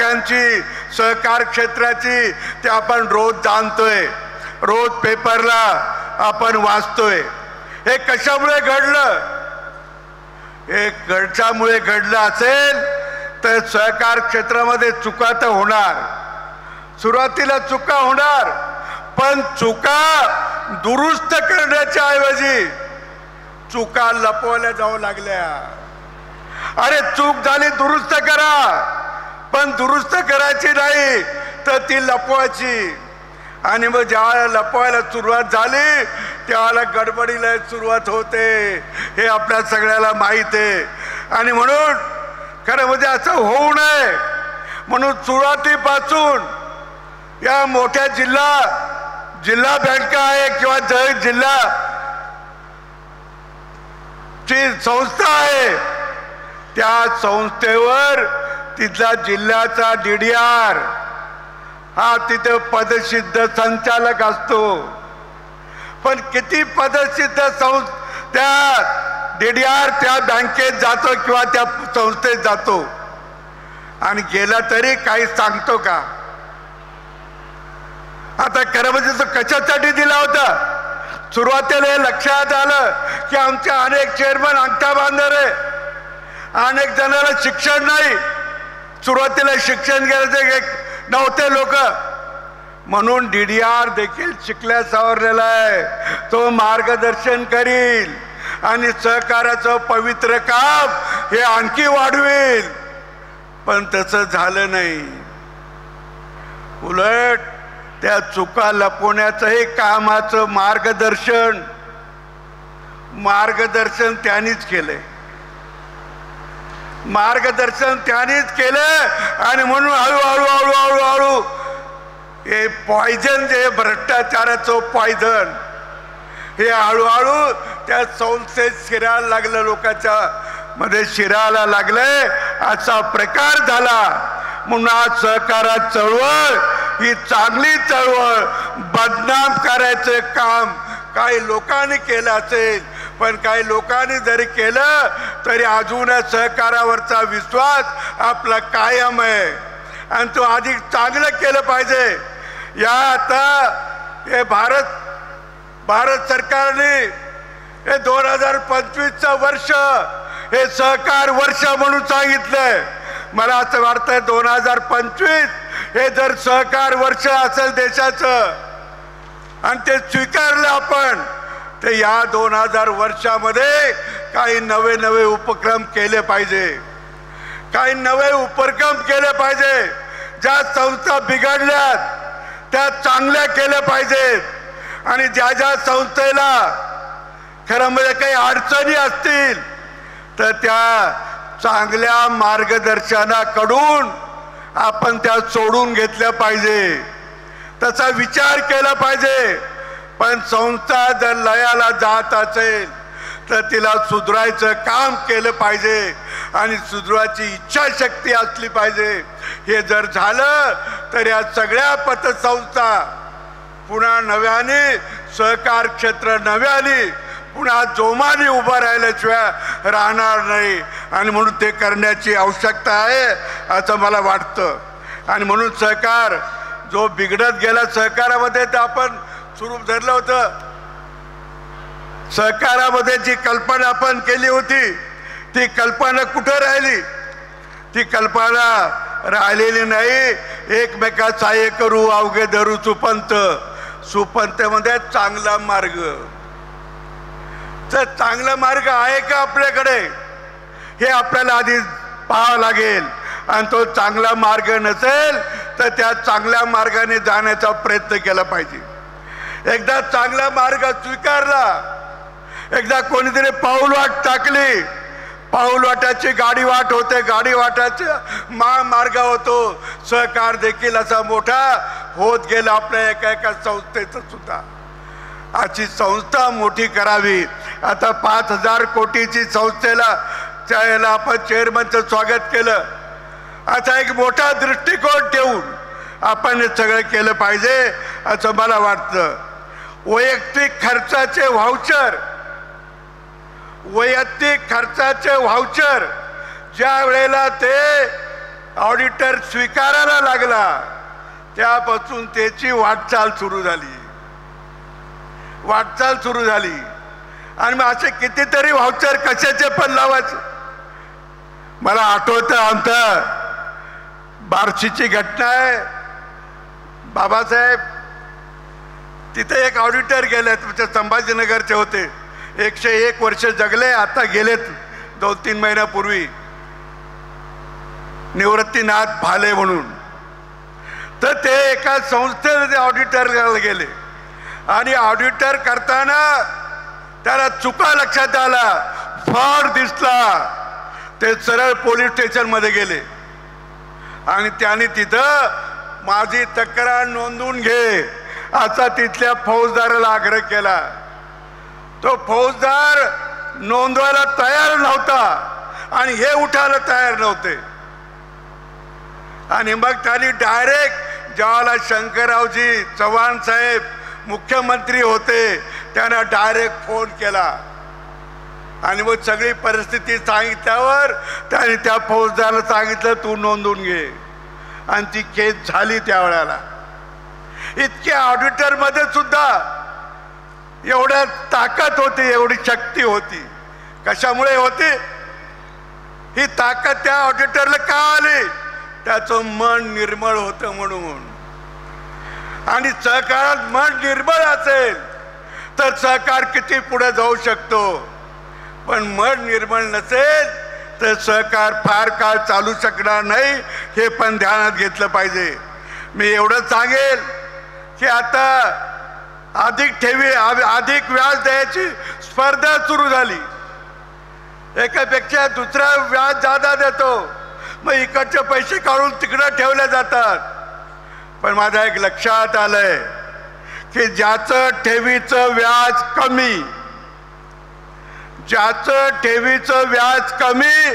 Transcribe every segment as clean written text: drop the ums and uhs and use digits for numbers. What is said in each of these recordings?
बँकांची, सहकार क्षेत्राची ते आपण रोज जाणतोय, रोज पेपरला आपण वाचतोय. हे कशामुळे घडलं? हे कशामुळे घडलं असेल तर सहकार क्षेत्रामध्ये चुका तर होणार, सुरुवातीला चुका होणार, पण चुका दुरुस्त करण्याच्या ऐवजी चुका लपवल्या जाऊ लागल्या. अरे चूक झाली दुरुस्त करा, पण दुरुस्त करायची नाही तर ती लपवायची. आणि मग ज्यावेळेला लपवायला सुरुवात झाली त्यावेळेला गडबडीला सुरुवात होते, हे आपल्या सगळ्याला माहीत आहे. आणि म्हणून खरं म्हणजे असं होऊ नये म्हणून सुरुवातीपासून या मोठ्या जिल्हा बँका आहे किंवा जिल्हा ची संस्था आहे, त्या संस्थेवर तिथला जिल्ह्याचा DDR हा तिथे पदसिद्ध संचालक असतो. पण किती पदसिद्ध त्या DDR त्या बँकेत जातो किंवा त्या संस्थेत जातो आणि गेला तरी काही सांगतो का? आता खरं म्हणजे तो कशासाठी दिला होता? सुरुवातीला हे लक्षात आलं की आमचे अनेक चेअरमन अंगठा बांधर आहे, अनेक जणांना शिक्षण नाही, सुरुवातीला शिक्षण घ्यायचे नव्हते लोक, म्हणून DDR देखील शिकल्या सवरलेला आहे. तो मार्गदर्शन करील आणि सहकाराचं पवित्र काम हे आणखी वाढवेल. पण तसं झालं नाही. उलट त्या चुका लपवण्याचंही कामाचं मार्गदर्शन त्यांनीच केलंय, मार्गदर्शन त्यांनीच केलं. आणि म्हणून हळूहळू हे पॉयझन, जे भ्रष्टाचाराचं पॉयझन, हे हळूहळू त्या संस्थेत शिरायला लागलं, लोकांच्या मध्ये शिरायला लागलंय. असा प्रकार झाला. म्हणून आज सहकारात चळवळ ही चांगली चळवळ, बदनाम करायचं काम काही लोकांनी केलं असेल, पण काही लोकांनी जरी केलं तरी अजून सहकारावरचा विश्वास आपला कायम आहे आणि तो अधिक चांगलं केलं पाहिजे. या आता हे भारत सरकारने हे 2025चं वर्ष हे सहकार वर्ष म्हणून सांगितलंय. मला असं वाटतंय 2025 हे जर सहकार वर्ष असेल देशाचं आणि ते स्वीकारलं आपण, तर या 2000 वर्षामध्ये काही नवे उपक्रम केले पाहिजे, काही नवे उपक्रम केले पाहिजे. ज्या संस्था बिघडल्यात त्या चांगल्या केल्या पाहिजेत आणि ज्या संस्थेला खरं म्हणजे काही अडचणी असतील तर त्या चांगल्या मार्गदर्शनाकडून आपण त्या सोडून घेतल्या पाहिजे, तसा विचार केला पाहिजे. पण संस्था जर लयाला जात असेल तर तिला सुधारायचं काम केलं पाहिजे आणि सुधारायची इच्छाशक्ती असली पाहिजे. हे जर झालं तर या सगळ्या पतसंस्था पुन्हा नव्याने, सहकार क्षेत्र नव्याने पुन्हा जोमाने उभं राहिल्याशिवाय राहणार नाही. आणि म्हणून ते करण्याची आवश्यकता आहे असं मला वाटतं. आणि म्हणून सहकार जो बिघडत गेला, सहकारामध्ये तर आपण सुरू धरलं होतं, सहकारामध्ये जी कल्पना आपण केली होती ती कल्पना कुठं राहिली? ती कल्पना राहिलेली नाही. एकमेकात सहाय्य करू अवघे धरू सुपंत, सुपंतमध्ये चांगला मार्ग. तर चांगला मार्ग आहे का आपल्याकडे हे आपल्याला आधी पाहावं लागेल. आणि तो चांगला मार्ग नसेल तर त्या चांगल्या मार्गाने जाण्याचा प्रयत्न केला पाहिजे. एकदा चांगला मार्ग स्वीकारला, एकदा कोणीतरी पाऊलवाट टाकली, पाऊलवाटाची गाडीवाट होते, गाडीवाटाचा महामार्ग होतो. सहकार देखील असा मोठा होत गेला आपल्या एका संस्थेचं सुद्धा. अशी संस्था मोठी करावी. आता 5000 कोटीची संस्थेला त्याला आपण चेअरमनचं स्वागत केलं. आता एक मोठा दृष्टिकोन ठेवून आपण हे सगळं केलं पाहिजे असं मला वाटतं. वैयक्तिक खर्चाचे व्हाउचर ज्या वेळेला ते ऑडिटर स्वीकारायला लागला त्यापासून त्याची वाटचाल सुरू झाली आणि मग असे कितीतरी व्हाउचर कशाचे पण लावायचे. मला आठवतं आमचं बार्शीची घटना आहे. बाबासाहेब तिथे एक ऑडिटर गेले, तुमच्या संभाजीनगरचे होते, 101 वर्ष जगले, आता गेलेत 2-3 महिन्यापूर्वी, निवृत्तीनाथ भाले म्हणून. तर ते एका संस्थेमध्ये ऑडिटर गेले आणि ऑडिटर करताना त्याला चुका लक्षात आला, फ्रॉड दिसला. ते सरळ पोलीस स्टेशनमध्ये गेले आणि त्यांनी तिथं माझी तक्रार नोंदवून घे असा तिथल्या फौजदाराला आग्रह केला. तो फौजदार नोंदवायला तयार नव्हता आणि हे उठायला तयार नव्हते. आणि मग त्यांनी डायरेक्ट ज्यावेळेला शंकररावजी चव्हाण साहेब मुख्यमंत्री होते त्यांना डायरेक्ट फोन केला आणि मग सगळी परिस्थिती सांगितल्यावर त्यांनी त्या फौजदाराला सांगितलं तू नोंदवून घे आणि ती केस झाली. त्यावेळेला इतक्या ऑडिटरमध्ये सुद्धा एवढ्या ताकद होती, एवढी शक्ती होती. कशामुळे होती ही ताकद? त्या ऑडिटरला का आली? त्याचं मन निर्मळ होतं म्हणून. आणि सहकारात मन निर्मळ असेल तर सहकार किती पुढे जाऊ शकतो, पण मन निर्मळ नसेल तर सहकार फार काळ चालू शकणार नाही, हे पण ध्यानात घेतलं पाहिजे. मी एवढं सांगेल की आता अधिक ठेवी अधिक व्याज द्यायची स्पर्धा सुरू झाली. एकापेक्षा दुसरा व्याज जादा देतो, मग इकडचे पैसे काढून तिकडं ठेवले जातात. पण माझ्या एक लक्षात आलंय की ज्याचं ठेवीचं व्याज कमी, ज्याचं ठेवीचं व्याज कमी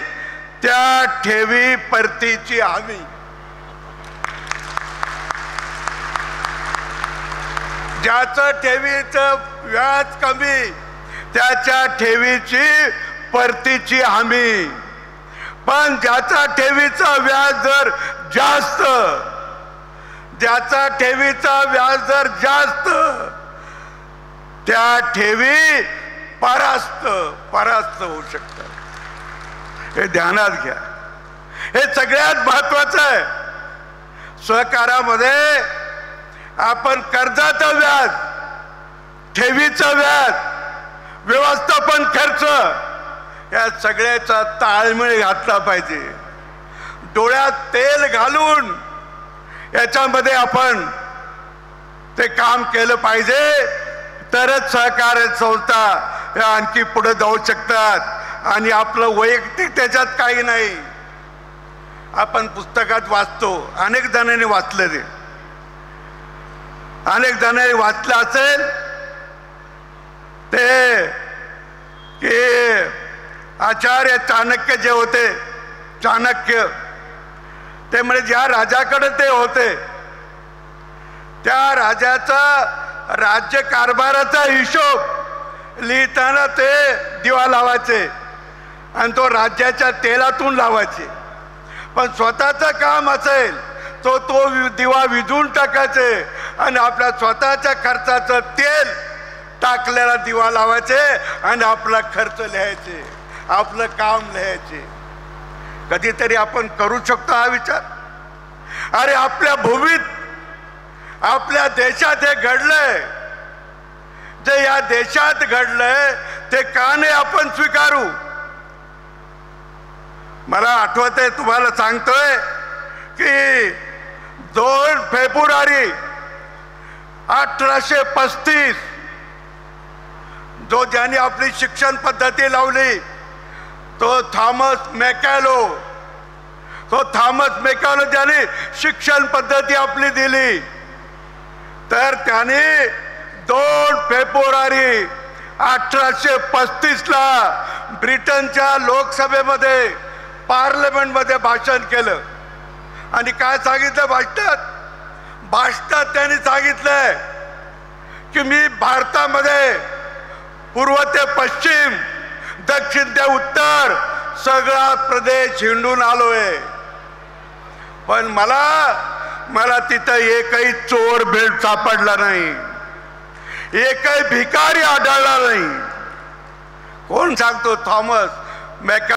त्या ठेवी परतीची हमी. ज्याचं ठेवीचं व्याज कमी त्याच्या ठेवीची परतीची हमी. पण ज्याचा ठेवीचा व्याज दर जास्त, ज्याचा ठेवीचा व्याज दर जास्त त्या ठेवी परास्त होऊ शकतात. हे ध्यानात घ्या, हे सगळ्यात महत्वाचं आहे. सहकारामध्ये आपण कर्जाचं व्याज, ठेवीचं व्याज, व्यवस्थापन खर्च या सगळ्याचा ताळमेळ घातला पाहिजे. डोळ्यात तेल घालून याच्यामध्ये आपण ते काम केलं पाहिजे, तरच सहकारी संस्था या आणखी पुढे जाऊ शकतात. आणि आपलं वैयक्तिक त्याच्यात काही नाही. आपण पुस्तकात वाचतो, अनेक जणांनी वाचलं, ते अनेक जणांनी वाचलं असेल ते की आचार्य चाणक्य जे होते, चाणक्य ते म्हणजे ज्या राजाकडे ते होते त्या राजाचा राज्य कारभाराचा हिशोब लिहिताना ते दिवा लावायचे आणि तो राज्याच्या तेलातून लावायचे. पण स्वतःचं काम असेल तो दिवा विझून टाकायचे आणि आपल्या स्वतःच्या खर्चाचं तेल टाकलेला दिवा लावायचे आणि आपला खर्च लिहायचे, आपलं काम लिहायचे. कधीतरी आपण करू शकतो हा विचार? अरे आपल्या भूमीत, आपल्या देशात हे घडलंय, जे या देशात घडलंय ते का नाही आपण स्वीकारू? मला आठवतंय, तुम्हाला सांगतोय की 2 फेब्रुवारी 1835 जो ज्यांनी आपली शिक्षण पद्धती लावली तो थॉमस मॅकॅलो ज्याने शिक्षण पद्धती आपली दिली, तर त्याने 2 फेब्रुवारी 1835 ला ब्रिटनच्या लोकसभेमध्ये, पार्लमेंटमध्ये भाषण केलं. आणि काय सांगितलं भाषणात त्यांनी सांगितलंय की मी भारतामध्ये पूर्व ते पश्चिम, दक्षिण ते उत्तर सगळा प्रदेश हिंडून आलोय. पण मला तिथं एकही चोर भेट सापडला नाही, एकही भिकारी आढळला नाही. कोण सांगतो? थॉमस